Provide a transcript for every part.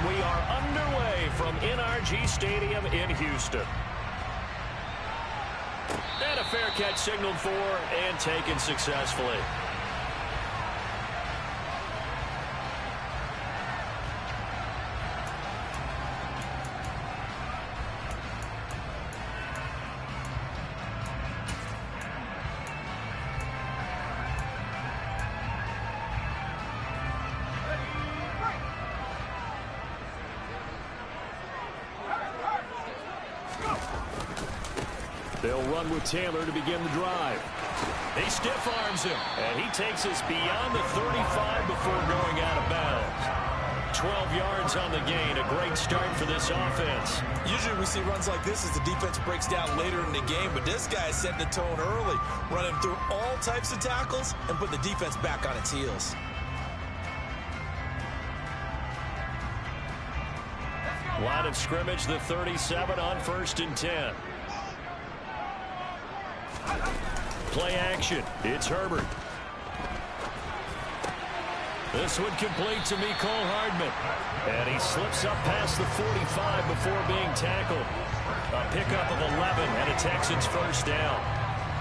And we are underway from NRG Stadium in Houston. And a fair catch signaled for and taken successfully. They'll run with Taylor to begin the drive. He stiff arms him, and he takes us beyond the 35 before going out of bounds. 12 yards on the gain, a great start for this offense. Usually we see runs like this as the defense breaks down later in the game, but this guy is setting the tone early, running through all types of tackles and putting the defense back on its heels. Line of scrimmage, the 37 on 1st and 10. Play action. It's Herbert. This one complete to Mecole Hardman. And he slips up past the 45 before being tackled. A pickup of 11 and a Texans first down.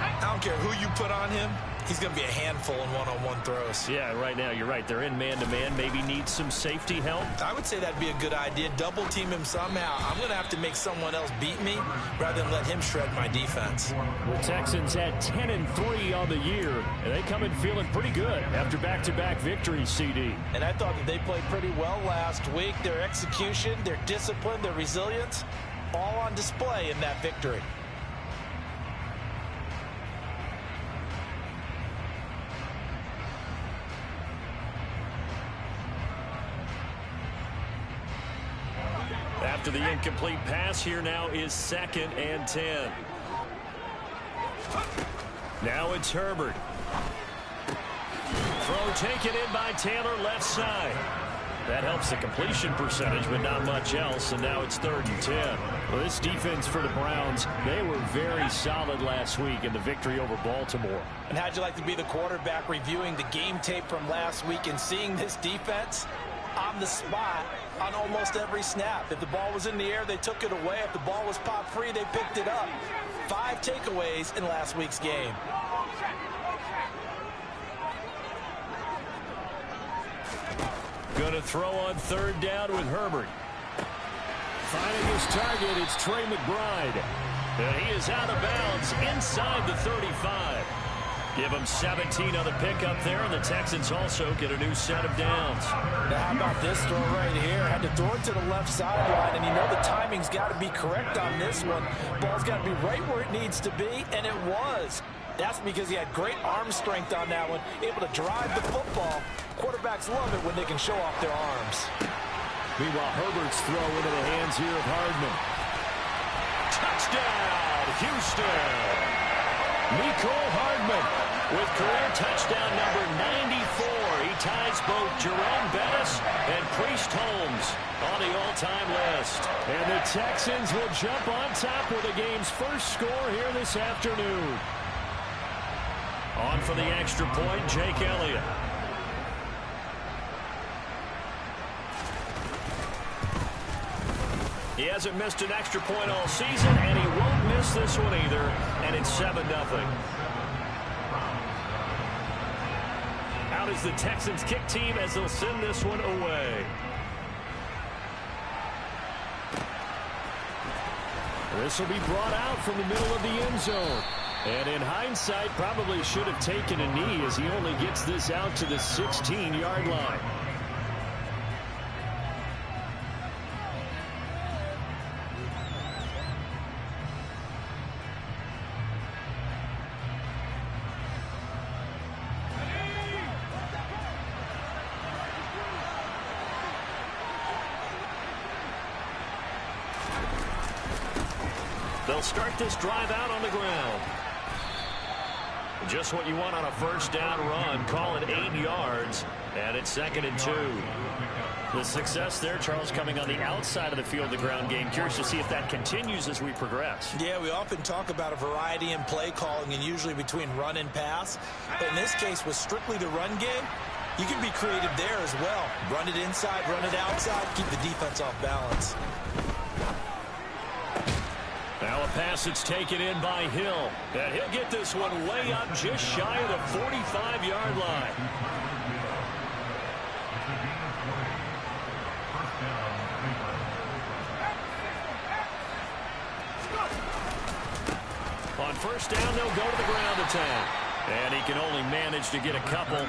I don't care who you put on him. He's going to be a handful in one-on-one throws. Yeah, right now you're right. They're in man-to-man. Maybe needs some safety help. I would say that'd be a good idea. Double team him somehow. I'm going to have to make someone else beat me rather than let him shred my defense. The Texans had 10-3 on the year, and they come in feeling pretty good after back-to-back victories, CD. And I thought that they played pretty well last week. Their execution, their discipline, their resilience, all on display in that victory. After the incomplete pass, here now is 2nd and 10. Now it's Herbert. Throw taken in by Taylor, left side. That helps the completion percentage, but not much else, and now it's 3rd and 10. Well, this defense for the Browns, they were very solid last week in the victory over Baltimore. And how'd you like to be the quarterback reviewing the game tape from last week and seeing this defense on the spot on almost every snap? If the ball was in the air, they took it away. If the ball was popped free, they picked it up. 5 takeaways in last week's game. Going to throw on 3rd down with Herbert. Finding his target, it's Trey McBride. And he is out of bounds inside the 35. Give him 17 on the pickup there, and the Texans also get a new set of downs. Now, how about this throw right here? Had to throw it to the left sideline, and you know the timing's got to be correct on this one. Ball's got to be right where it needs to be, and it was. That's because he had great arm strength on that one, able to drive the football. Quarterbacks love it when they can show off their arms. Meanwhile, Herbert's throw into the hands here of Hardman. Touchdown, Houston! Mecole Hardman with career touchdown number 94. He ties both Jerome Bettis and Priest Holmes on the all-time list. And the Texans will jump on top with the game's first score here this afternoon. On for the extra point, Jake Elliott. He hasn't missed an extra point all season, and he won't miss this one either, and it's 7-0. Out is the Texans kick team as they'll send this one away. This will be brought out from the middle of the end zone. And in hindsight, probably should have taken a knee as he only gets this out to the 16-yard line. They'll start this drive out on the ground. Just what you want on a first down run. Call it 8 yards, and it's 2nd and 2. The success there, Charles, coming on the outside of the field, the ground game. Curious to see if that continues as we progress. Yeah, we often talk about a variety in play calling and usually between run and pass. But in this case, with strictly the run game, You can be creative there as well. Run it inside, run it outside, keep the defense off balance. Now a pass that's taken in by Hill. And he'll get this one way up just shy of the 45-yard line. On first down, they'll go to the ground attack. And he can only manage to get a couple.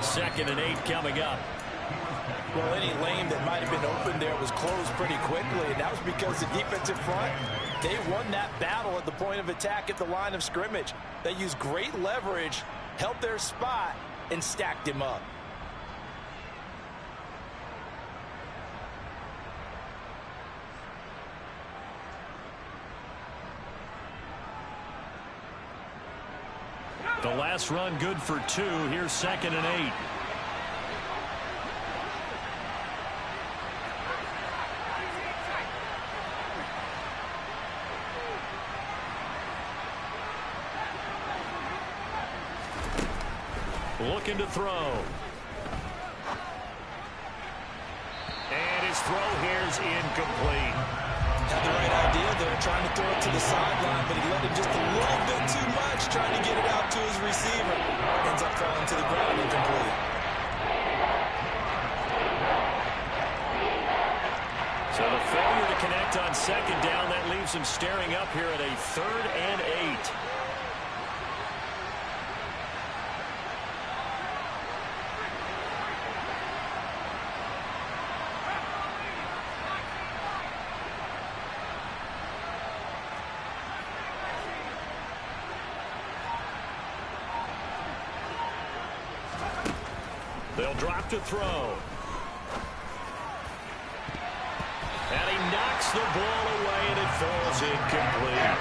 2nd and 8 coming up. Well, any lane that might have been open there was closed pretty quickly, and that was because the defensive front, they won that battle at the point of attack at the line of scrimmage. They used great leverage, held their spot, and stacked him up. The last run good for 2. Here's 2nd and 8. Looking to throw. And his throw here's incomplete. Had the right idea there, trying to throw it to the sideline, but he let it just a little bit too much, trying to get it out to his receiver. Ends up falling to the ground incomplete. So the failure to connect on 2nd down, that leaves him staring up here at a 3rd and 8. They'll drop to throw. And he knocks the ball away, and it falls incomplete.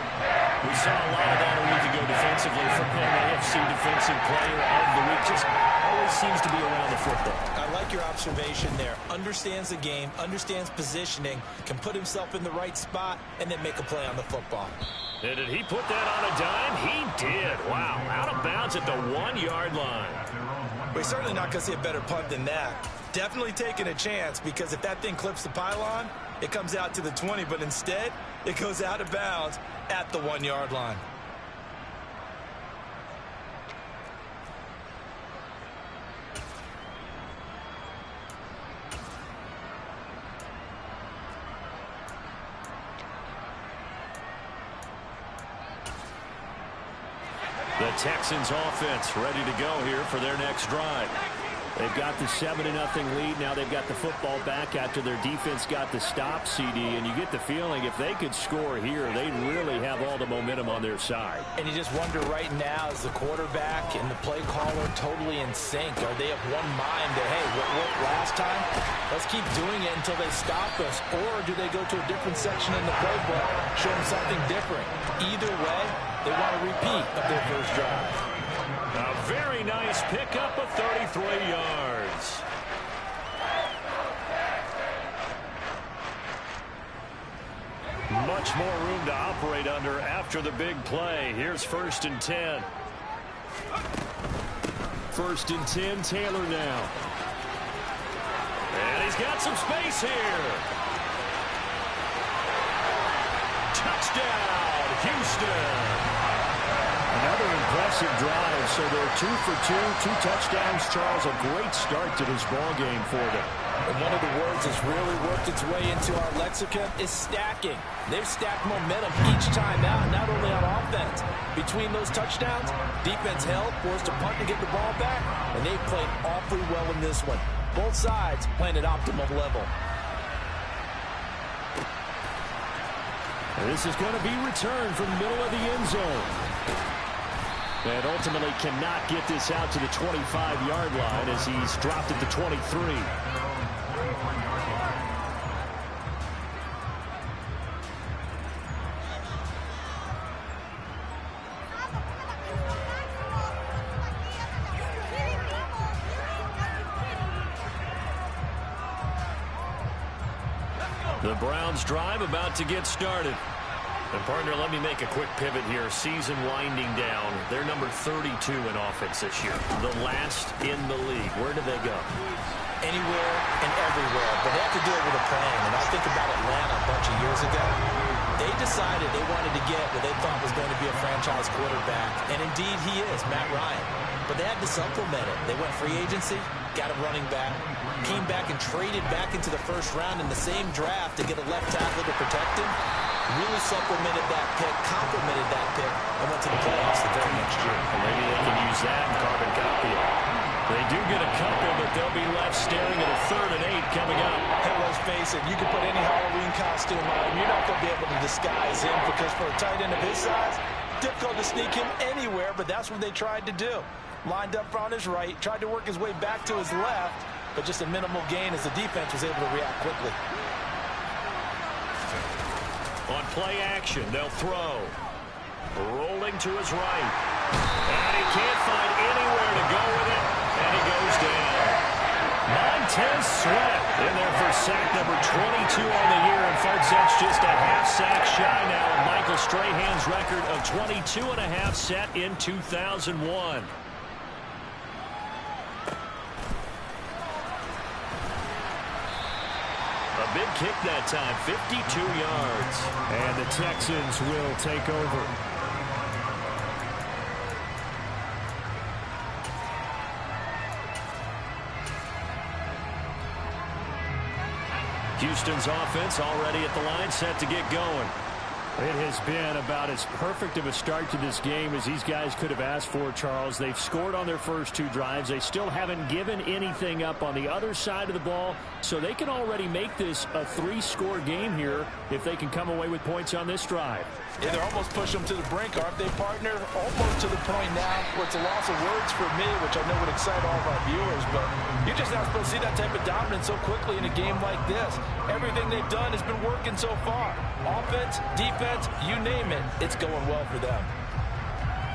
We saw a lot of that a week ago defensively from him. AFC Defensive Player of the Week. Just always seems to be around the football. I like your observation there. Understands the game, understands positioning, can put himself in the right spot, and then make a play on the football. And did he put that on a dime? He did. Wow, out of bounds at the 1-yard line. We're certainly not going to see a better punt than that. Definitely taking a chance, because if that thing clips the pylon, it comes out to the 20, but instead, it goes out of bounds at the 1-yard line. The Texans offense ready to go here for their next drive. They've got the 7-0 lead. Now they've got the football back after their defense got the stop, CD. And you get the feeling if they could score here, they'd really have all the momentum on their side. And you just wonder right now, is the quarterback and the play caller totally in sync? Are they of one mind that, hey, what worked last time? Let's keep doing it until they stop us. Or do they go to a different section in the playbook, show them something different? Either way, they want a repeat of their first drive. A very nice pickup of 33 yards. Much more room to operate under after the big play. Here's 1st and 10. 1st and 10, Taylor now. And he's got some space here. Touchdown, Houston. Another impressive drive, so they're 2 for 2, 2 touchdowns. Charles, a great start to this ball game for them. And one of the words that's really worked its way into our lexicon is stacking. They've stacked momentum each time out, not only on offense. Between those touchdowns, defense held, forced to punt to get the ball back, and they've played awfully well in this one. Both sides playing at optimum level. And this is going to be returned from the middle of the end zone. And ultimately cannot get this out to the 25-yard line as he's dropped at the 23. The Browns drive about to get started. And partner, let me make a quick pivot here. Season winding down. They're number 32 in offense this year. The last in the league. Where do they go? Anywhere and everywhere. But they have to do it with a plan. And I think about Atlanta a bunch of years ago. They decided they wanted to get what they thought was going to be a franchise quarterback. And indeed he is, Matt Ryan. But they had to supplement it. They went free agency, got a running back, came back and traded back into the first round in the same draft to get a left tackle to protect him. Really supplemented that pick, complemented that pick, and went to the playoffs the very next year. Well, maybe they can use that and carbon copy it. They do get a couple, but they'll be left staring at a 3rd and 8 coming up. Hey, let's face it, you can put any Halloween costume on, you're not going to be able to disguise him because for a tight end of his size, difficult to sneak him anywhere, but that's what they tried to do. Lined up on his right, tried to work his way back to his left, but just a minimal gain as the defense was able to react quickly. On play action, they'll throw. Rolling to his right. And he can't find anywhere to go with it, and he goes down. Montez Sweat in there for sack number 22 on the year, and folks, that's just a half sack shy now of Michael Strahan's record of 22 and a half set in 2001. A big kick that time, 52 yards. And the Texans will take over. Houston's offense already at the line, set to get going. It has been about as perfect of a start to this game as these guys could have asked for, Charles. They've scored on their first 2 drives. They still haven't given anything up on the other side of the ball, so they can already make this a 3-score game here if they can come away with points on this drive. Yeah, they're almost pushing them to the brink, aren't they, partner? Almost to the point now where it's a loss of words for me, which I know would excite all of our viewers, but you're just not supposed to see that type of dominance so quickly in a game like this. Everything they've done has been working so far. Offense, defense, you name it, it's going well for them.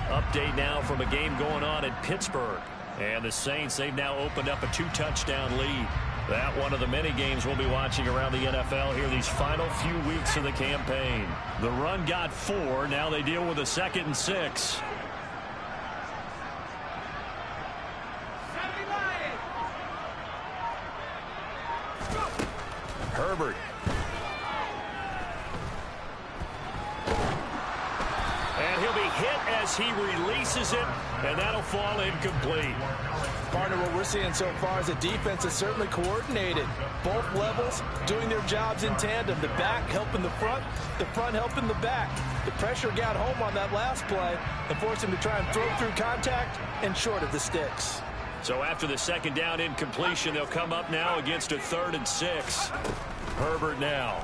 Update now from a game going on in Pittsburgh. And the Saints, they've now opened up a 2-touchdown lead. That one of the many games we'll be watching around the NFL here these final few weeks of the campaign. The run got 4. Now they deal with a 2nd and 6. Herbert. And he'll be hit as he releases it, and that'll fall incomplete. Partner, what we're seeing so far is the defense is certainly coordinated. Both levels doing their jobs in tandem. The back helping the front helping the back. The pressure got home on that last play and forced him to try and throw through contact and short of the sticks. So after the 2nd down incompletion, they'll come up now against a 3rd and 6. Herbert now.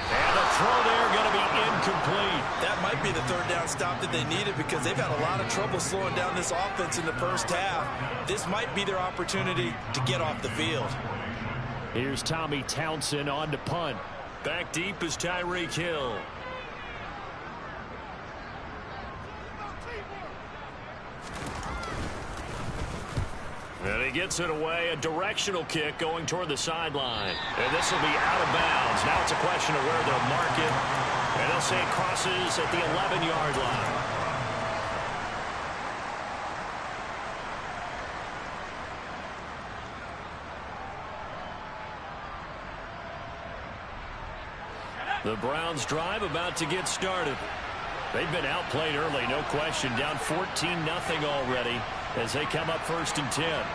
And the throw there going to be incomplete. That might be the 3rd down stop that they needed because they've had a lot of trouble slowing down this offense in the first half. This might be their opportunity to get off the field. Here's Tommy Townsend on to punt. Back deep is Tyreek Hill. And he gets it away, a directional kick going toward the sideline. And this will be out of bounds. Now it's a question of where they'll mark it. And they'll say it crosses at the 11-yard line. The Browns drive about to get started. They've been outplayed early, no question. Down 14-0 already as they come up 1st and 10.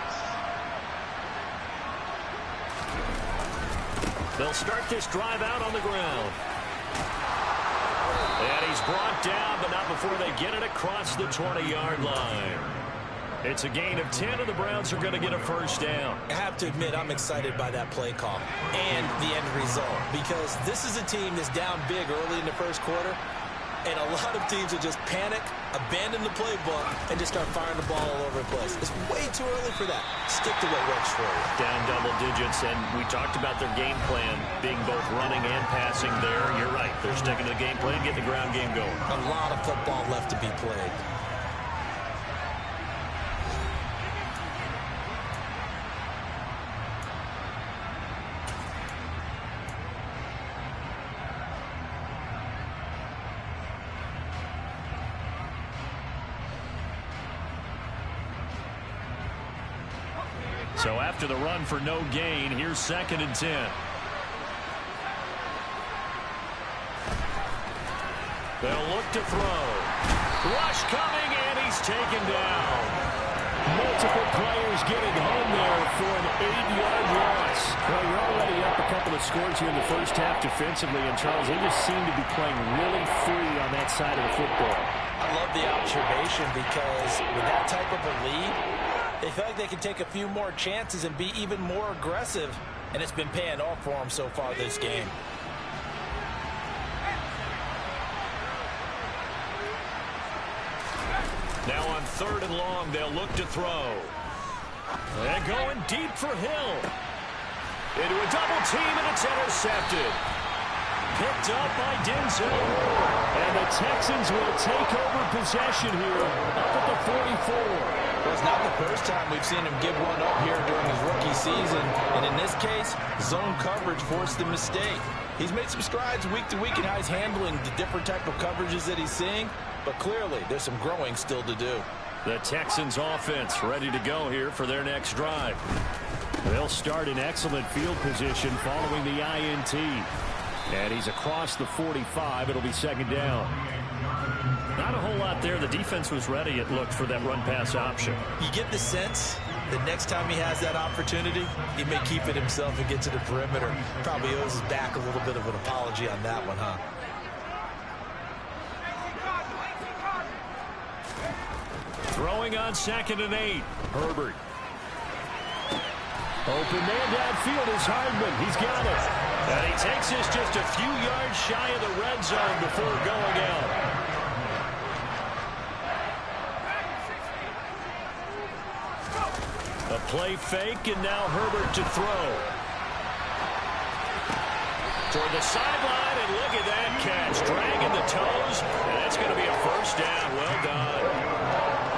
They'll start this drive out on the ground. And he's brought down, but not before they get it across the 20-yard line. It's a gain of 10, and the Browns are going to get a 1st down. I have to admit, I'm excited by that play call and the end result because this is a team that's down big early in the first quarter, and a lot of teams will just panic, abandon the playbook, and just start firing the ball all over the place. It's way too early for that. Stick to what works for you. Down double digits, and we talked about their game plan being both running and passing there. You're right. They're sticking to the game plan, getting the ground game going. A lot of football left to be played. So after the run for no gain, here's 2nd and 10. They'll look to throw. Rush coming, and he's taken down. Multiple players getting home there for an 8-yard loss. Well, you're already up a couple of scores here in the first half defensively, and Charles, they just seem to be playing really free on that side of the football. I love the observation because with that type of a lead, they feel like they can take a few more chances and be even more aggressive, and it's been paying off for them so far this game. Now on 3rd and long, they'll look to throw. And going deep for Hill. Into a double team, and it's intercepted. Picked up by Denzel. And the Texans will take over possession here up at the 44. Well, it's not the first time we've seen him give one up here during his rookie season. And in this case, zone coverage forced the mistake. He's made some strides week to week in how he's handling the different type of coverages that he's seeing. But clearly, there's some growing still to do. The Texans offense ready to go here for their next drive. They'll start in excellent field position following the INT. And he's across the 45. It'll be 2nd down. Not a whole lot there. The defense was ready, it looked, for that run-pass option. You get the sense that next time he has that opportunity, he may keep it himself and get to the perimeter. Probably owes his back a little bit of an apology on that one, huh? Throwing on 2nd and 8. Herbert. Open man downfield is Hardman. He's got it. And he takes this just a few yards shy of the red zone before going out. A play fake, and now Herbert to throw. Toward the sideline, and look at that catch. Dragging the toes, and that's going to be a 1st down. Well done.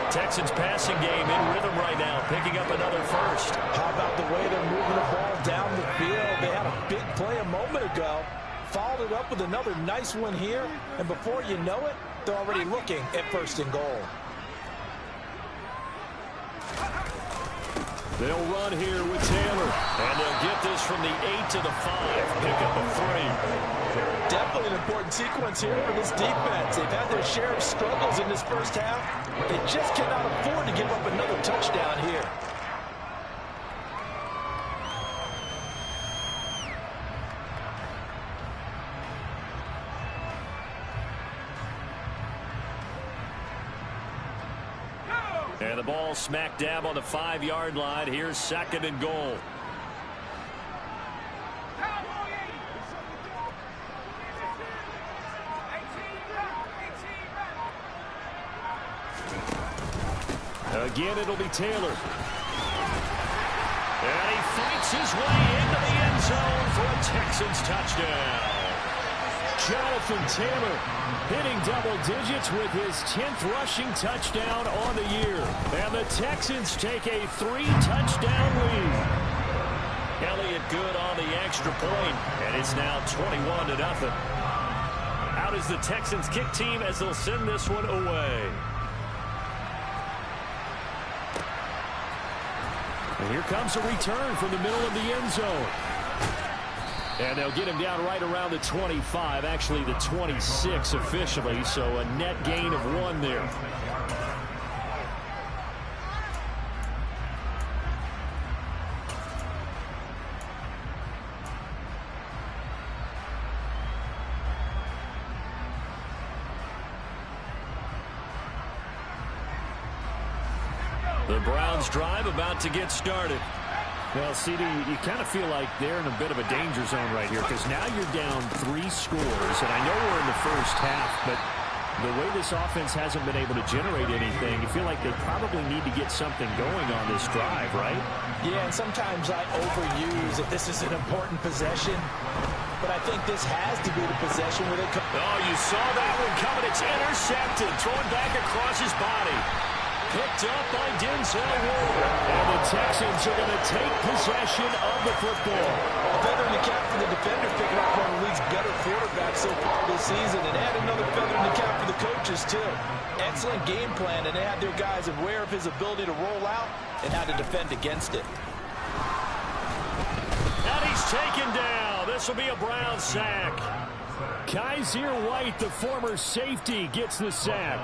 Texans passing game in rhythm right now, picking up another 1st. How about the way they're moving the ball down the field? They had a big play a moment ago, followed it up with another nice one here, and before you know it, they're already looking at 1st and goal. They'll run here with Taylor. And they'll get this from the 8 to the 5. Pick up a 3. Definitely an important sequence here for this defense. They've had their share of struggles in this first half. They just cannot afford to give up another touchdown here. And the ball smack dab on the 5-yard line. Here's 2nd and goal. Again, it'll be Taylor. And he fights his way into the end zone for a Texans touchdown. Jonathan Taylor hitting double digits with his 10th rushing touchdown on the year. And the Texans take a 3-touchdown lead. Elliott good on the extra point, and it's now 21-0. Out is the Texans kick team as they'll send this one away. And here comes a return from the middle of the end zone. And they'll get him down right around the 25, actually the 26 officially, so a net gain of 1 there. The Browns drive about to get started. Well, CD, you kind of feel like they're in a bit of a danger zone right here because now you're down 3 scores, and I know we're in the first half, but the way this offense hasn't been able to generate anything, you feel like they probably need to get something going on this drive, right? Yeah, and sometimes I overuse that this is an important possession, but I think this has to be the possession where they come. Oh, you saw that one coming. It's intercepted, thrown back across his body. Picked up by Denzel Ward. And the Texans are going to take possession of the football. A feather in the cap for the defender, picking up one of the league's better quarterbacks so far this season, and add another feather in the cap for the coaches, too. Excellent game plan, and they had their guys aware of his ability to roll out and how to defend against it. He's taken down. This will be a Brown sack. Kaiser White, the former safety, gets the sack.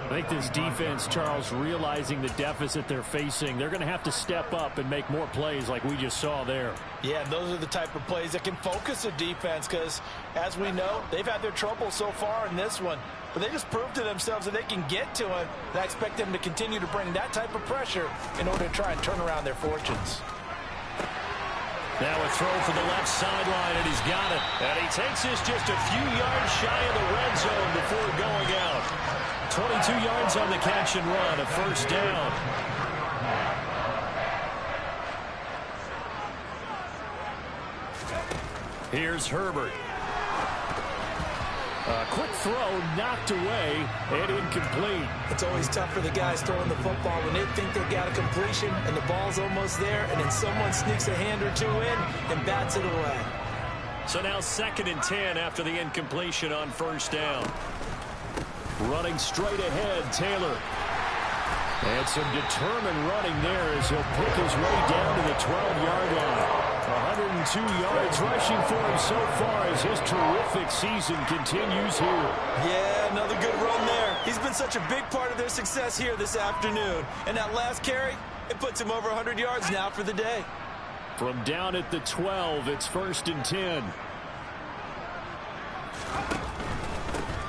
I think this defense, Charles, realizing the deficit they're facing, they're going to have to step up and make more plays like we just saw there. Yeah, those are the type of plays that can focus a defense because, as we know, they've had their trouble so far in this one. But they just proved to themselves that they can get to him. And I expect them to continue to bring that type of pressure in order to try and turn around their fortunes. Now a throw for the left sideline, and he's got it. And he takes this just a few yards shy of the red zone before going out. 22 yards on the catch and run, a first down. Here's Herbert. A quick throw knocked away and incomplete. It's always tough for the guys throwing the football when they think they've got a completion and the ball's almost there, and then someone sneaks a hand or two in and bats it away. So now 2nd and 10 after the incompletion on first down. Running straight ahead, Taylor. And some determined running there as he'll pick his way down to the 12-yard line. 102 yards rushing for him so far as his terrific season continues here. Yeah, another good run there. He's been such a big part of their success here this afternoon. And that last carry, it puts him over 100 yards now for the day. From down at the 12, it's 1st and 10.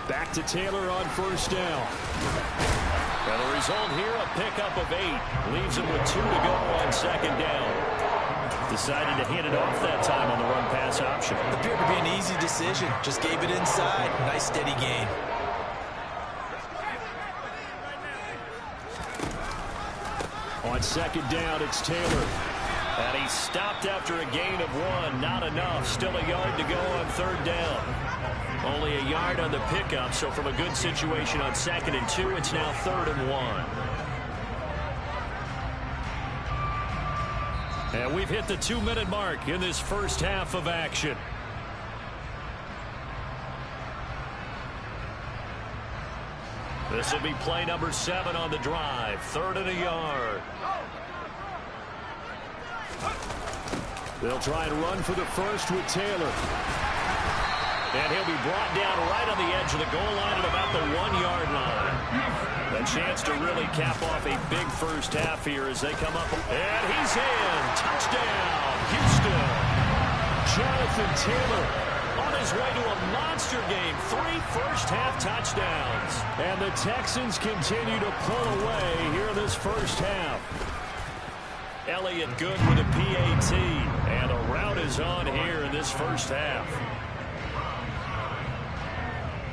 Back to Taylor on first down. And the result here, a pickup of 8. Leaves him with 2 to go on 2nd down. Decided to hand it off that time on the run-pass option. Appeared to be an easy decision. Just gave it inside. Nice steady gain. On 2nd down, it's Taylor. And he stopped after a gain of 1. Not enough. Still a yard to go on 3rd down. Only a yard on the pickup, so from a good situation on 2nd and 2, it's now 3rd and 1. And we've hit the 2-minute mark in this first half of action. This will be play number 7 on the drive. 3rd and a yard. They'll try and run for the first with Taylor. And he'll be brought down right on the edge of the goal line at about the 1-yard line. A chance to really cap off a big first half here as they come up. And he's in. Touchdown, Houston. Jonathan Taylor on his way to a monster game. 3 first-half touchdowns. And the Texans continue to pull away here in this first half. Elliott Good with a PAT. And the route is on here in this first half.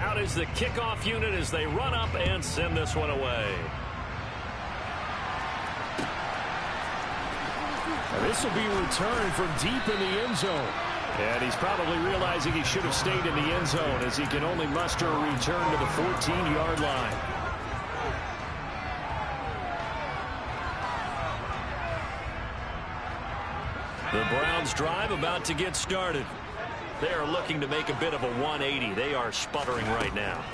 Out is the kickoff unit as they run up and send this one away. And this will be returned from deep in the end zone. And he's probably realizing he should have stayed in the end zone as he can only muster a return to the 14-yard line. The Browns drive about to get started. They are looking to make a bit of a 180. They are sputtering right now.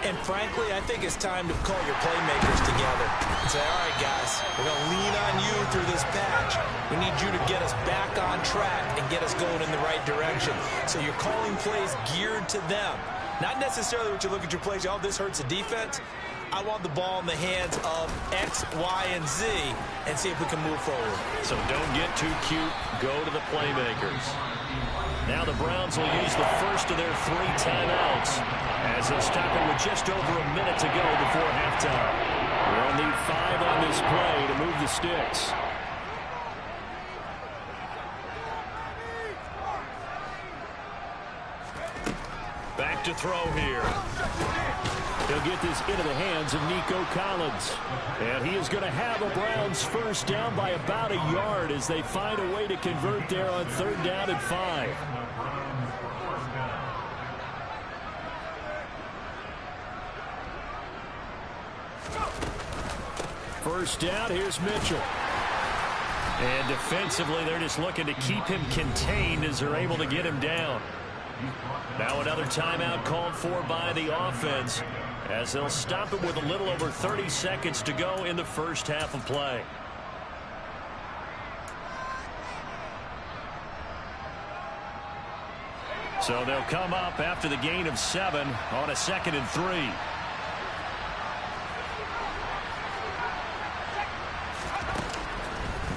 And frankly, I think it's time to call your playmakers together and say, all right, guys, we're going to lean on you through this patch. We need you to get us back on track and get us going in the right direction. So you're calling plays geared to them. Not necessarily what you look at your plays, oh, this hurts the defense. I want the ball in the hands of X, Y, and Z and see if we can move forward. So don't get too cute. Go to the playmakers. Now the Browns will use the first of their 3 timeouts as they'll stop it with just over a minute to go before halftime. We'll need 5 on this play to move the sticks. Back to throw here. He'll get this into the hands of Nico Collins. And he is going to have a Browns first down by about a yard as they find a way to convert there on 3rd down and 5. First down, here's Mitchell. And defensively, they're just looking to keep him contained as they're able to get him down. Now another timeout called for by the offense as they'll stop it with a little over 30 seconds to go in the first half of play. So they'll come up after the gain of 7 on a 2nd and 3.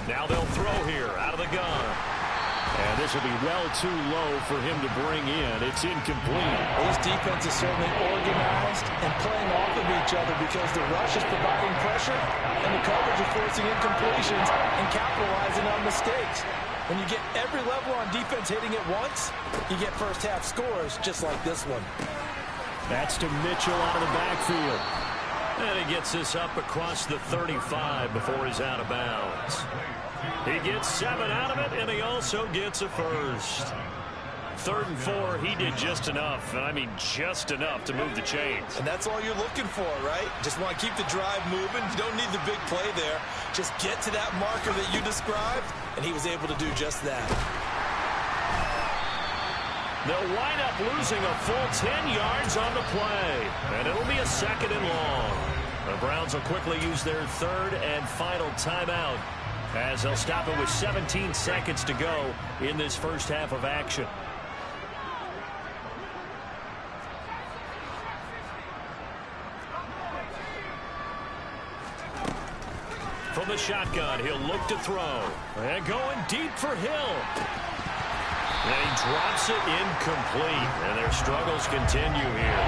Now they'll throw here out of the gun. And this will be well too low for him to bring in. It's incomplete. This defense is certainly organized and playing off of each other because the rush is providing pressure and the coverage is forcing incompletions and capitalizing on mistakes. When you get every level on defense hitting at once, you get first-half scores just like this one. That's to Mitchell out of the backfield. And he gets this up across the 35 before he's out of bounds. He gets 7 out of it, and he also gets a first. 3rd and 4, he did just enough, and I mean just enough to move the chains. And that's all you're looking for, right? Just want to keep the drive moving. You don't need the big play there. Just get to that marker that you described, and he was able to do just that. They'll wind up losing a full 10 yards on the play, and it'll be a 2nd and long. The Browns will quickly use their 3rd and final timeout as they'll stop it with 17 seconds to go in this first half of action. From the shotgun, he'll look to throw. And going deep for Hill. And he drops it incomplete. And their struggles continue here.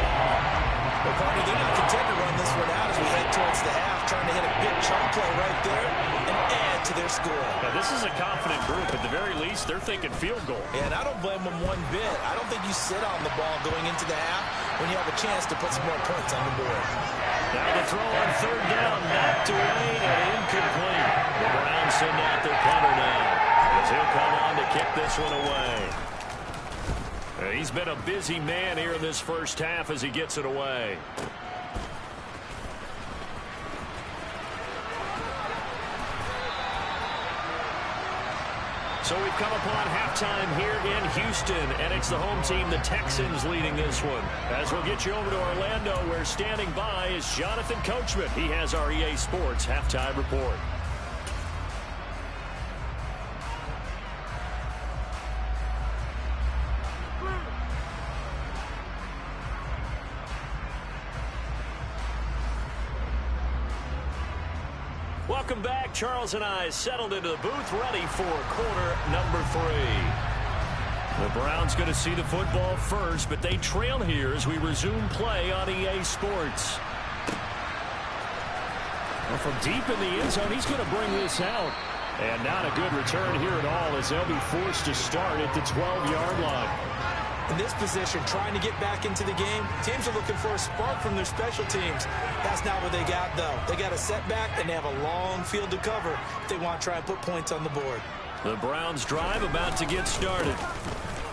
Well, Carter, they're not content to run this one out as we head towards the half, trying to hit a big chunk play right there and add to their score. Now, this is a confident group. At the very least, they're thinking field goal. And I don't blame them one bit. I don't think you sit on the ball going into the half when you have a chance to put some more points on the board. Now the throw on 3rd down, knocked away and incomplete. The Browns send out their punter now as he'll come on to kick this one away. He's been a busy man here in this first half as he gets it away. So we've come upon halftime here in Houston, and it's the home team, the Texans, leading this one. As we'll get you over to Orlando, where standing by is Jonathan Coachman. He has our EA Sports halftime report. Welcome back. Charles and I settled into the booth, ready for quarter number 3. The Browns going to see the football first, but they trail here as we resume play on EA Sports. Well, from deep in the end zone, he's going to bring this out. And not a good return here at all as they'll be forced to start at the 12-yard line. In this position, trying to get back into the game, teams are looking for a spark from their special teams. That's not what they got, though. They got a setback, and they have a long field to cover if they want to try and put points on the board. The Browns drive about to get started.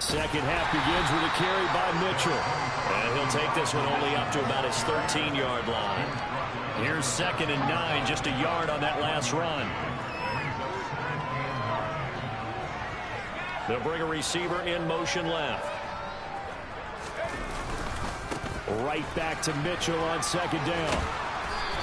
Second half begins with a carry by Mitchell. And he'll take this one only up to about his 13-yard line. Here's 2nd and 9, just a yard on that last run. They'll bring a receiver in motion left. Right back to Mitchell on 2nd down.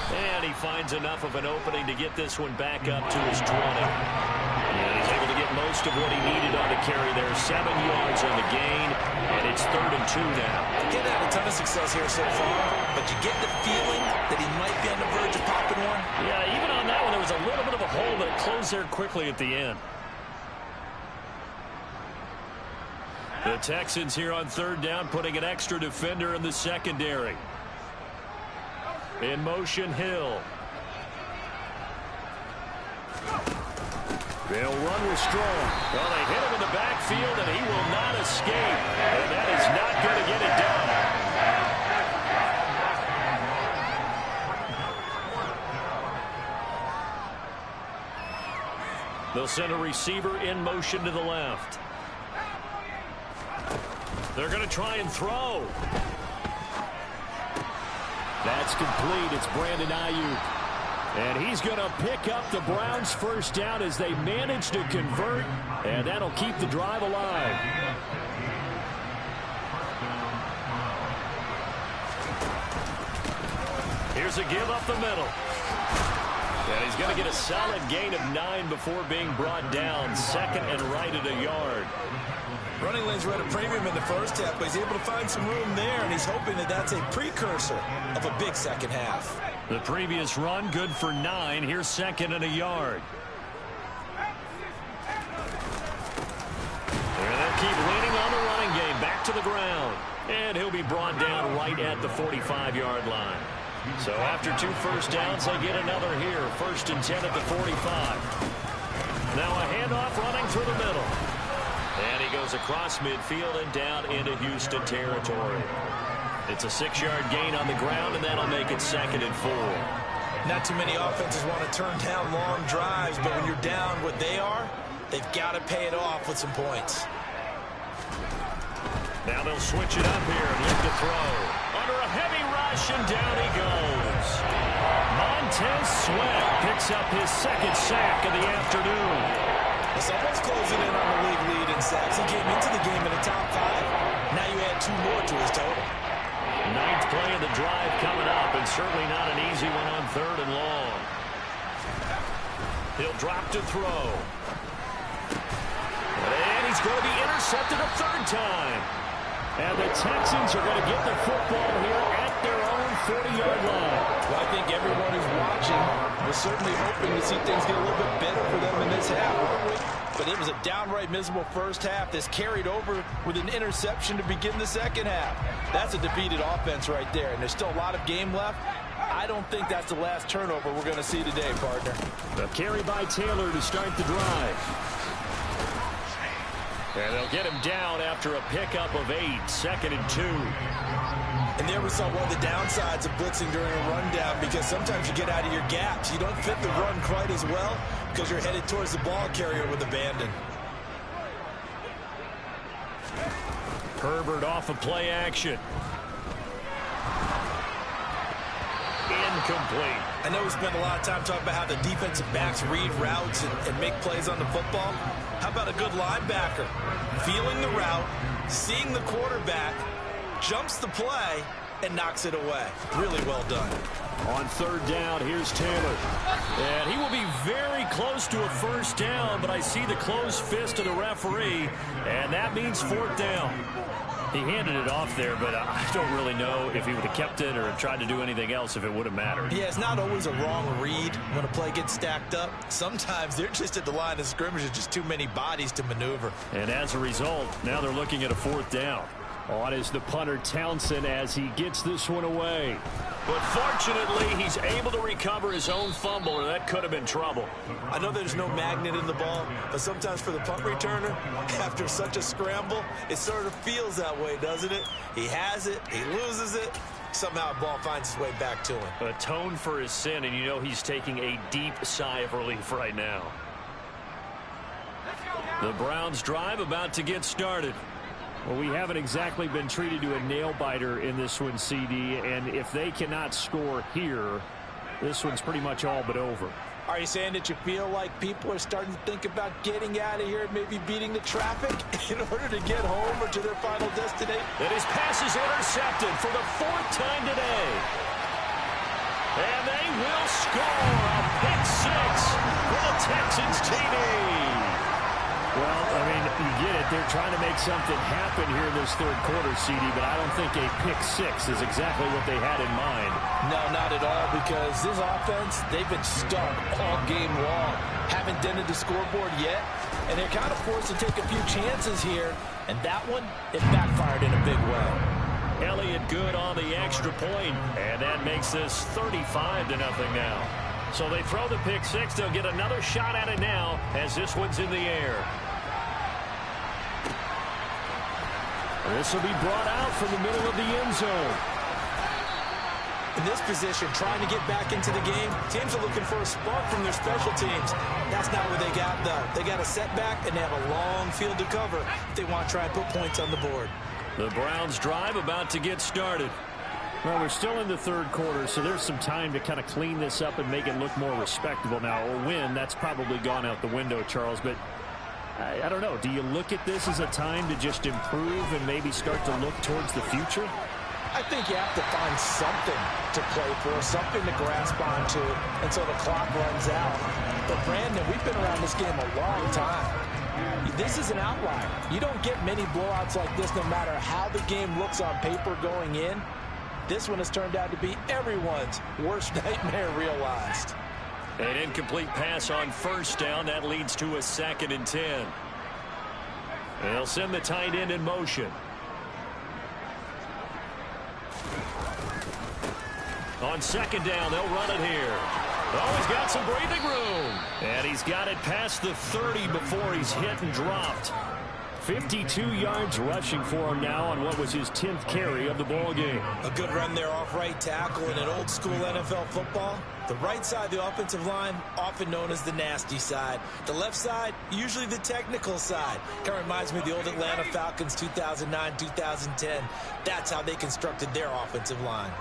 And he finds enough of an opening to get this one back up to his 20. And he's able to get most of what he needed on the carry there. 7 yards on the gain, and it's 3rd and 2 now. He's had a ton of success here so far, but you get the feeling that he might be on the verge of popping one. Yeah, even on that one, there was a little bit of a hole, but it closed there quickly at the end. The Texans here on 3rd down, putting an extra defender in the secondary. In motion, Hill. They'll run with Strong. Well, they hit him in the backfield, and he will not escape. And that is not going to get it done. They'll send a receiver in motion to the left. They're going to try and throw. That's complete. It's Brandon Ayuk. And he's going to pick up the Browns' first down as they manage to convert. And that'll keep the drive alive. Here's a give up the middle. And he's going to get a solid gain of 9 before being brought down. Second and right at a yard. Running lanes were at a premium in the first half, but he's able to find some room there, and he's hoping that that's a precursor of a big second half. The previous run, good for 9. Here's second and a yard. And they'll keep leaning on the running game. Back to the ground. And he'll be brought down right at the 45-yard line. So after 2 first downs, they get another here. 1st and 10 at the 45. Now a handoff running through the middle. And he goes across midfield and down into Houston territory. It's a 6-yard gain on the ground, and that'll make it 2nd and 4. Not too many offenses want to turn down long drives, but when you're down what they are, they've got to pay it off with some points. Now they'll switch it up here and look to throw. Under a heavy rush, and down he goes. Montez Sweat picks up his 2nd sack of the afternoon. Someone's closing in on the league lead in sacks. He came into the game in the top 5. Now you add 2 more to his total. 9th play of the drive coming up, and certainly not an easy one on 3rd and long. He'll drop to throw. And he's going to be intercepted a 3rd time. And the Texans are going to get the football here at their own 40-yard line. Well, I think everyone who's watching was certainly hoping to see things get a little bit better for them in this half, weren't we? But it was a downright miserable first half. This carried over with an interception to begin the second half. That's a defeated offense right there, and there's still a lot of game left. I don't think that's the last turnover we're going to see today, partner. A carry by Taylor to start the drive. And they'll get him down after a pickup of 8, 2nd and 2. And there we saw one of the downsides of blitzing during a rundown, because sometimes you get out of your gaps. You don't fit the run quite as well because you're headed towards the ball carrier with abandon. Herbert off of play action. Incomplete. I know we spent a lot of time talking about how the defensive backs read routes and make plays on the football. How about a good linebacker? Feeling the route, seeing the quarterback, jumps the play, and knocks it away. Really well done. On 3rd down, here's Taylor. And he will be very close to a 1st down, but I see the closed fist of the referee, and that means 4th down. He handed it off there, but I don't really know if he would have kept it or tried to do anything else if it would have mattered. Yeah, it's not always a wrong read when a play gets stacked up. Sometimes they're just at the line of scrimmage. There's just too many bodies to maneuver. And as a result, now they're looking at a 4th down. On is the punter Townsend as he gets this one away. But fortunately, he's able to recover his own fumble, or that could have been trouble. I know there's no magnet in the ball, but sometimes for the punt returner, after such a scramble, it sort of feels that way, doesn't it? He has it, he loses it, somehow the ball finds its way back to him. Atone for his sin, and you know he's taking a deep sigh of relief right now. The Browns drive about to get started. Well, we haven't exactly been treated to a nail-biter in this one, CD, and if they cannot score here, this one's pretty much all but over. Are you saying that you feel like people are starting to think about getting out of here and maybe beating the traffic in order to get home or to their final destination? And his pass is intercepted for the 4th time today. And they will score a pick 6 for the Texans TD. Well, I mean, you get it. They're trying to make something happen here in this 3rd quarter, CD, but I don't think a pick 6 is exactly what they had in mind. No, not at all, because this offense, they've been stuck all game long. Haven't dented the scoreboard yet, and they're kind of forced to take a few chances here, and that one, it backfired in a big way. Elliott good on the extra point, and that makes this 35-0 now. So they throw the pick 6. They'll get another shot at it now as this one's in the air. This will be brought out from the middle of the end zone. In this position, trying to get back into the game, teams are looking for a spark from their special teams. That's not what they got, though. They got a setback, and they have a long field to cover if they want to try and put points on the board. The Browns drive about to get started. Well, we're still in the 3rd quarter, so there's some time to kind of clean this up and make it look more respectable. Now, a win, that's probably gone out the window, Charles, but I don't know. Do you look at this as a time to just improve and maybe start to look towards the future? I think you have to find something to play for, something to grasp onto until the clock runs out. But, Brandon, we've been around this game a long time. This is an outlier. You don't get many blowouts like this no matter how the game looks on paper going in. This one has turned out to be everyone's worst nightmare realized. An incomplete pass on first down. That leads to a 2nd and 10. They'll send the tight end in motion. On 2nd down, they'll run it here. Oh, he's got some breathing room. And he's got it past the 30 before he's hit and dropped. 52 yards rushing for him now on what was his 10th carry of the ball game. A good run there off right tackle in an old school NFL football. The right side of the offensive line, often known as the nasty side. The left side, usually the technical side. Kind of reminds me of the old Atlanta Falcons 2009-2010. That's how they constructed their offensive line.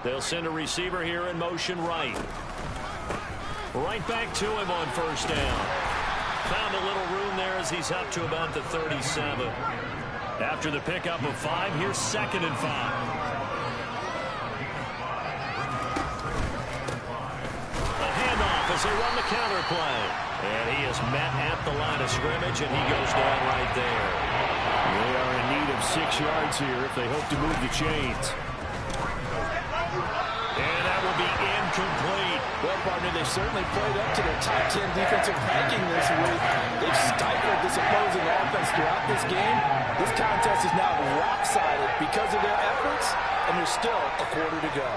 They'll send a receiver here in motion right. Right back to him on first down. Found a little room there as he's up to about the 37. After the pickup of 5, here's 2nd and 5. A handoff as they run the counter play. And he is met at the line of scrimmage, and he goes down right there. They are in need of 6 yards here if they hope to move the chains. And that will be incomplete. Well, partner, they've certainly played up to their top 10 defensive ranking this week. They've stifled this opposing offense throughout this game. This contest is now lopsided because of their efforts, and there's still a quarter to go.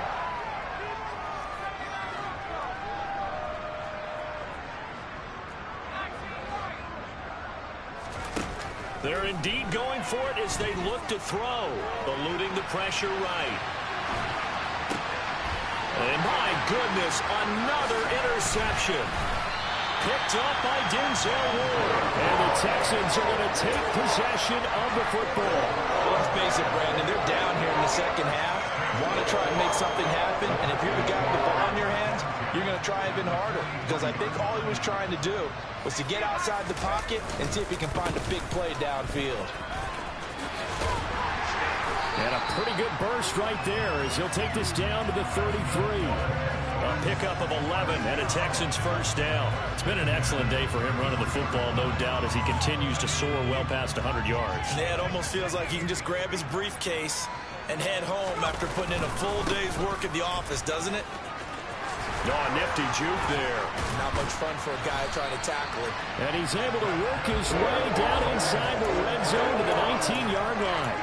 They're indeed going for it as they look to throw, eluding the pressure right. And my goodness, another interception. Picked up by Denzel Ward. And the Texans are going to take possession of the football. Well, let's face it, Brandon, they're down here in the second half. Want to try and make something happen, and if you're the guy with the ball in your hands, you're going to try even harder. Because I think all he was trying to do was to get outside the pocket and see if he can find a big play downfield. And a pretty good burst right there as he'll take this down to the 33. A pickup of 11 and a Texans first down. It's been an excellent day for him running the football, no doubt, as he continues to soar well past 100 yards. Yeah, it almost feels like he can just grab his briefcase and head home after putting in a full day's work at the office, doesn't it? Oh, nifty juke there. Not much fun for a guy trying to tackle it. And he's able to work his way down inside the red zone to the 19-yard line.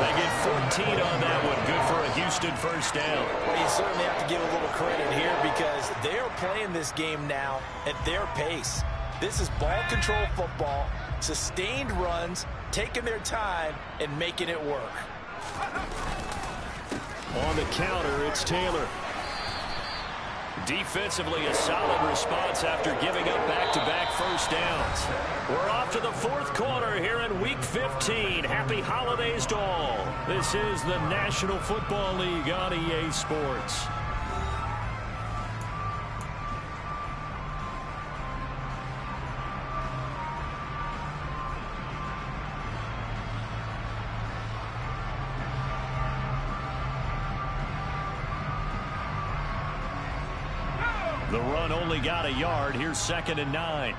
They get 14 on that one. Good for a Houston first down. Well, you certainly have to give a little credit here because they are playing this game now at their pace. This is ball control football, sustained runs, taking their time, and making it work. On the counter, it's Taylor. Defensively, a solid response after giving up back-to-back first downs. We're off to the 4th quarter here in Week 15. Happy holidays to all. This is the National Football League on EA Sports. The run only got a yard. Here's 2nd and 9.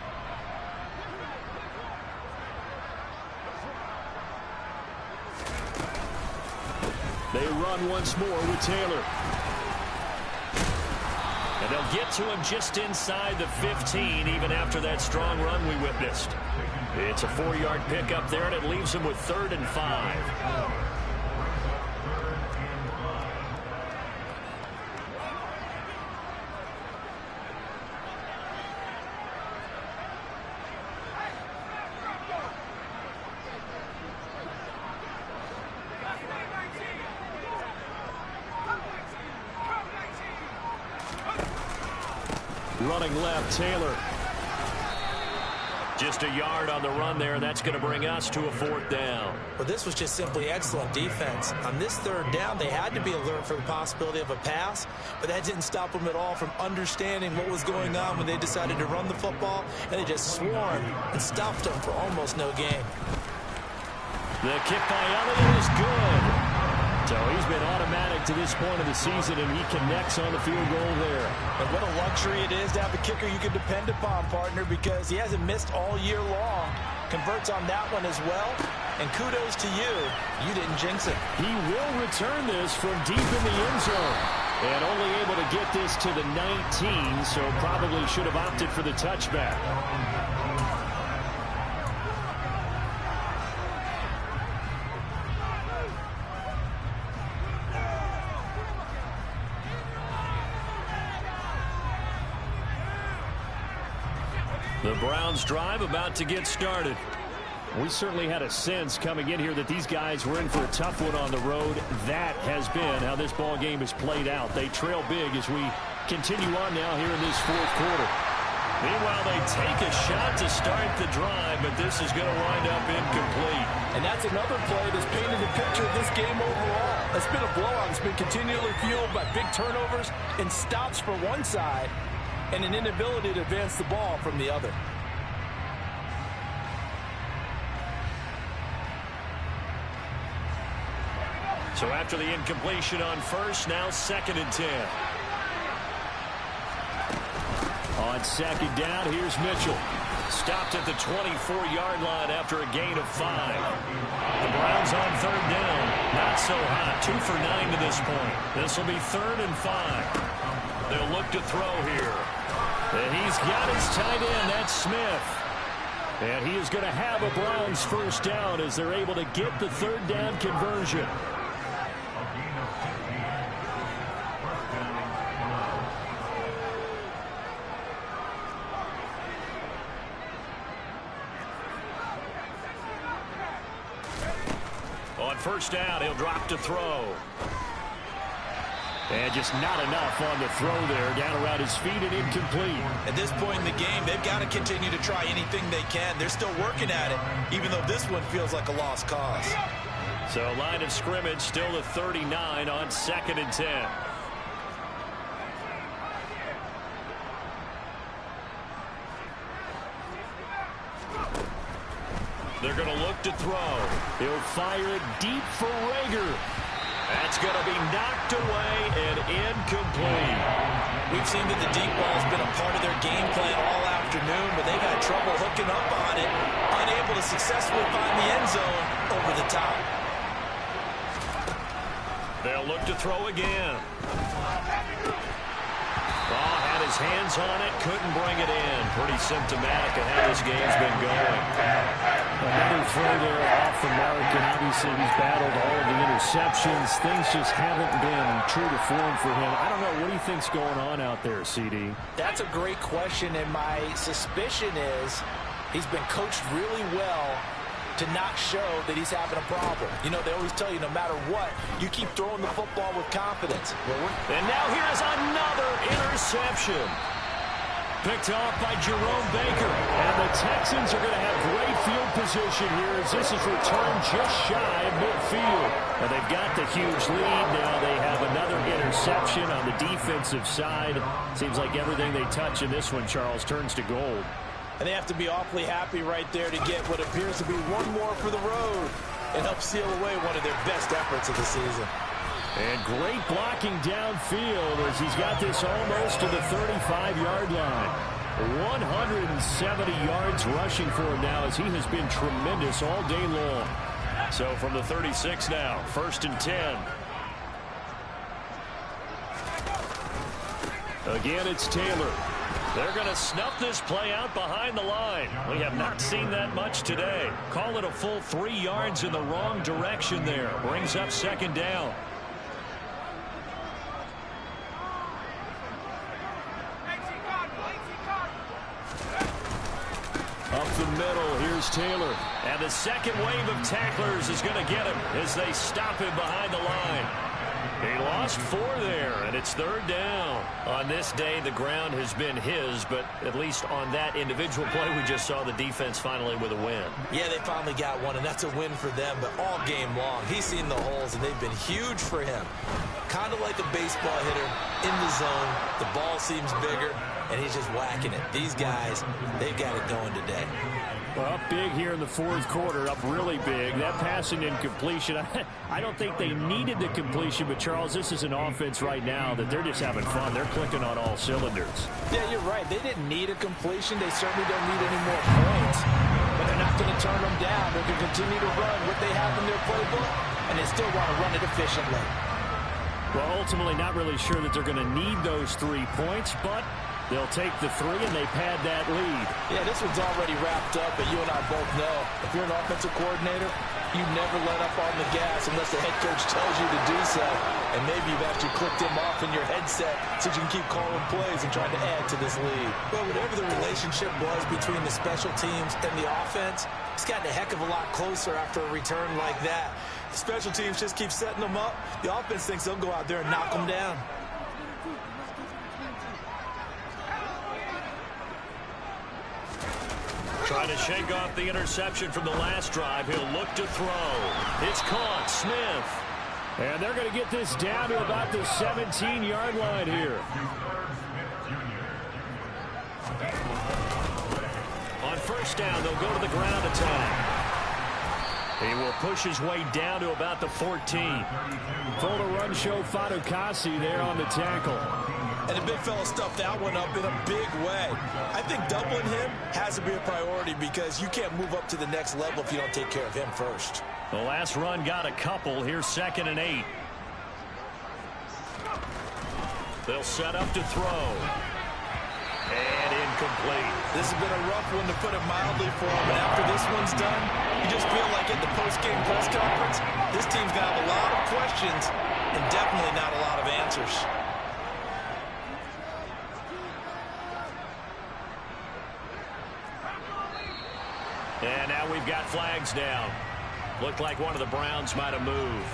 They run once more with Taylor. And they'll get to him just inside the 15, even after that strong run we witnessed. It's a 4-yard pickup there, and it leaves him with 3rd and 5. Running left, Taylor. Just a yard on the run there, and that's going to bring us to a 4th down. Well, this was just simply excellent defense. On this 3rd down, they had to be alert for the possibility of a pass, but that didn't stop them at all from understanding what was going on when they decided to run the football, and they just swarmed and stuffed them for almost no gain. The kick by Elliott is good. So he's been automatic to this point of the season, and he connects on the field goal there. And what a luxury it is to have a kicker you can depend upon, partner, because he hasn't missed all year long. Converts on that one as well. And kudos to you. You didn't jinx it. He will return this from deep in the end zone. And only able to get this to the 19, so probably should have opted for the touchback. The Browns drive about to get started. We certainly had a sense coming in here that these guys were in for a tough one on the road. That has been how this ball game has played out. They trail big as we continue on now here in this fourth quarter. Meanwhile, they take a shot to start the drive, but this is going to wind up incomplete. And that's another play that's painted the picture of this game overall. It's been a blowout. It's been continually fueled by big turnovers and stops for one side and an inability to advance the ball from the other. So after the incompletion on first, now 2nd and 10. On 2nd down, here's Mitchell. Stopped at the 24-yard line after a gain of 5. The Browns on 3rd down. Not so hot. 2 for 9 to this point. This will be 3rd and 5. They'll look to throw here. And he's got his tight end. That's Smith. And he is going to have a Browns first down as they're able to get the 3rd down conversion. On first down, he'll drop to throw. And just not enough on the throw there. Down around his feet and incomplete. At this point in the game, they've got to continue to try anything they can. They're still working at it, even though this one feels like a lost cause. So line of scrimmage still at 39 on 2nd and 10. They're going to look to throw. He'll fire it deep for Rager. That's going to be knocked away and incomplete. We've seen that the deep ball has been a part of their game plan all afternoon, but they've had trouble hooking up on it, unable to successfully find the end zone over the top. They'll look to throw again. Oh, had his hands on it, couldn't bring it in. Pretty symptomatic of how this game's been going. Another throw there off the mark, and obviously he's battled all of the interceptions. Things just haven't been true to form for him. I don't know, what do you think's going on out there, CD? That's a great question, and my suspicion is he's been coached really well to not show that he's having a problem. You know, they always tell you no matter what, you keep throwing the football with confidence. And now here's another interception. Picked off by Jerome Baker. And the Texans are going to have great field position here as this is returned just shy of midfield. And they've got the huge lead. Now they have another interception on the defensive side. Seems like everything they touch in this one, Charles, turns to gold. And they have to be awfully happy right there to get what appears to be one more for the road and help seal away one of their best efforts of the season. And great blocking downfield as he's got this almost to the 35-yard line. 170 yards rushing for him now as he has been tremendous all day long. So from the 36 now, 1st and 10. Again, it's Taylor. They're going to snuff this play out behind the line. We have not seen that much today. Call it a full 3 yards in the wrong direction there. Brings up 2nd down. Up the middle, here's Taylor. And the second wave of tacklers is going to get him as they stop him behind the line. He lost 4 there, and it's 3rd down. On this day, the ground has been his, but at least on that individual play, we just saw the defense finally with a win. Yeah, they finally got one, and that's a win for them, but all game long, he's seen the holes, and they've been huge for him. Kind of like a baseball hitter in the zone. The ball seems bigger, and he's just whacking it. These guys, they've got it going today. Well, up big here in the fourth quarter, up really big. That passing incompletion, I don't think they needed the completion, but Charles, this is an offense right now that they're just having fun. They're clicking on all cylinders. Yeah, you're right. They didn't need a completion. They certainly don't need any more points, but they're not going to turn them down. They're going to continue to run what they have in their playbook, and they still want to run it efficiently. Well, ultimately, not really sure that they're going to need those 3 points, but they'll take the 3 and they pad that lead. Yeah, this one's already wrapped up, but you and I both know if you're an offensive coordinator, you never let up on the gas unless the head coach tells you to do so. And maybe you've actually clicked him off in your headset so you can keep calling plays and trying to add to this lead. Well, whatever the relationship was between the special teams and the offense, it's gotten a heck of a lot closer after a return like that. The special teams just keep setting them up. The offense thinks they'll go out there and knock them down. Trying to shake off the interception from the last drive. He'll look to throw. It's caught. Smith. And they're going to get this down to about the 17-yard line here. On first down, they'll go to the ground attack. He will push his way down to about the 14. Full to run show Fatukasi there on the tackle. And the big fella stuffed that one up in a big way. I think doubling him has to be a priority because you can't move up to the next level if you don't take care of him first. The last run got a couple. Here's 2nd and 8. They'll set up to throw. And incomplete. This has been a rough one, to put it mildly, for him. And after this one's done, you just feel like at the post-game press conference, this team's going to have a lot of questions and definitely not a lot of answers. And now we've got flags down. Looked like one of the Browns might have moved.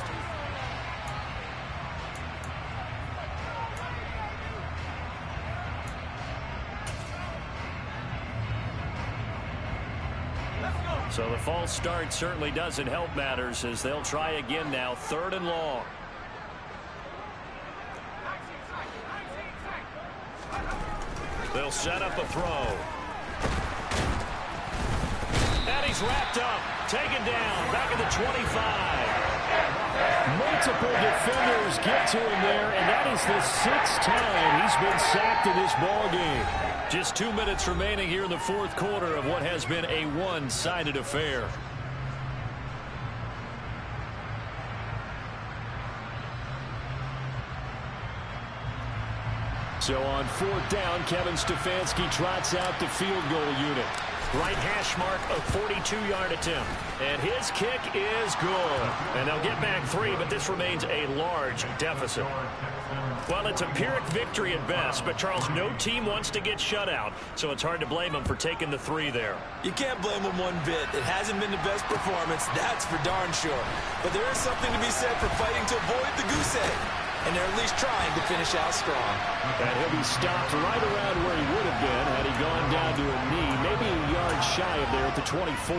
So the false start certainly doesn't help matters as they'll try again now. 3rd and long. They'll set up a throw. And he's wrapped up. Taken down. Back at the 25. Multiple defenders get to him there, and that is the 6th time he's been sacked in this ball game. Just 2 minutes remaining here in the fourth quarter of what has been a one-sided affair. So on 4th down, Kevin Stefanski trots out the field goal unit. Right hash mark, a 42-yard attempt. And his kick is good. And they'll get back 3, but this remains a large deficit. Well, it's a Pyrrhic victory at best, but Charles, no team wants to get shut out, so it's hard to blame them for taking the 3 there. You can't blame them one bit. It hasn't been the best performance, that's for darn sure. But there is something to be said for fighting to avoid the goose egg. And they're at least trying to finish out strong. And he'll be stopped right around where he would have been had he gone down to a knee, maybe a yard shy of there at the 24.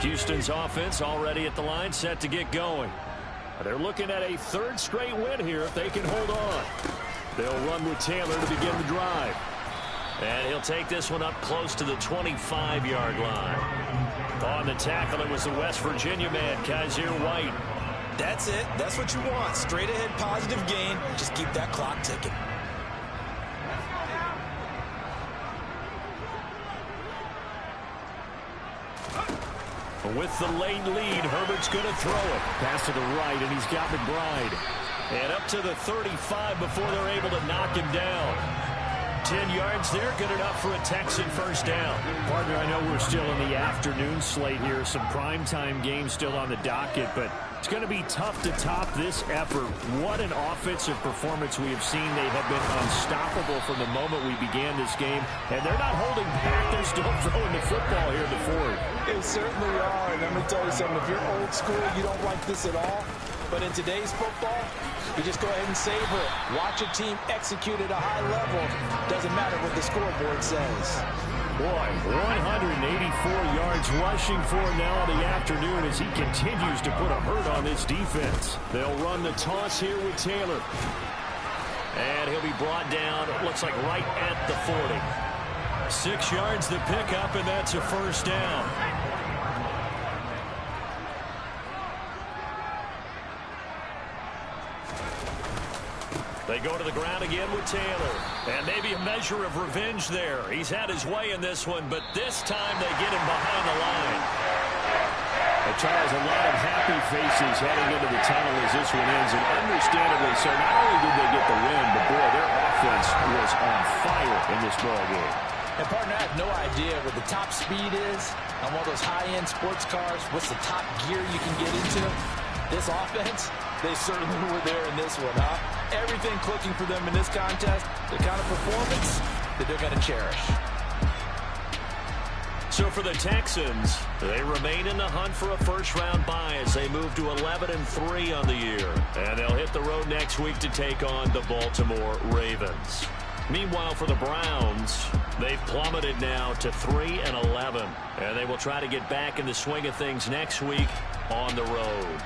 Houston's offense already at the line, set to get going. They're looking at a 3rd straight win here if they can hold on. They'll run with Taylor to begin the drive. And he'll take this one up close to the 25-yard line. On the tackle, it was the West Virginia man, Kaiser White. That's it. That's what you want. Straight ahead positive gain. Just keep that clock ticking. With the late lead, Herbert's going to throw it. Pass to the right, and he's got McBride. And up to the 35 before they're able to knock him down. 10 yards there, good enough for a Texan first down. Partner, I know we're still in the afternoon slate here. Some primetime games still on the docket, but it's going to be tough to top this effort. What an offensive performance we have seen. They have been unstoppable from the moment we began this game, and they're not holding back. They're still throwing the football here in the fourth. They certainly are, and let me tell you something. If you're old school, you don't like this at all, But in today's football, you just go ahead and savor it. Watch a team execute at a high level. Doesn't matter what the scoreboard says. Boy, 184 yards rushing for him now in the afternoon as he continues to put a hurt on this defense. They'll run the toss here with Taylor. And he'll be brought down, looks like right at the 40. 6 yards to pick up, and that's a first down. They go to the ground again with Taylor. And maybe a measure of revenge there. He's had his way in this one, but this time they get him behind the line. And Charles, a lot of happy faces heading into the tunnel as this one ends, and understandably so. Not only did they get the win, but boy, their offense was on fire in this ball game. And partner, I have no idea what the top speed is on one of those high-end sports cars. What's the top gear you can get into? This offense, they certainly were there in this one, huh? Everything clicking for them in this contest, the kind of performance that they're going to cherish. So for the Texans, they remain in the hunt for a first-round bye as they move to 11-3 on the year. And they'll hit the road next week to take on the Baltimore Ravens. Meanwhile, for the Browns, they've plummeted now to 3-11. And they will try to get back in the swing of things next week on the road.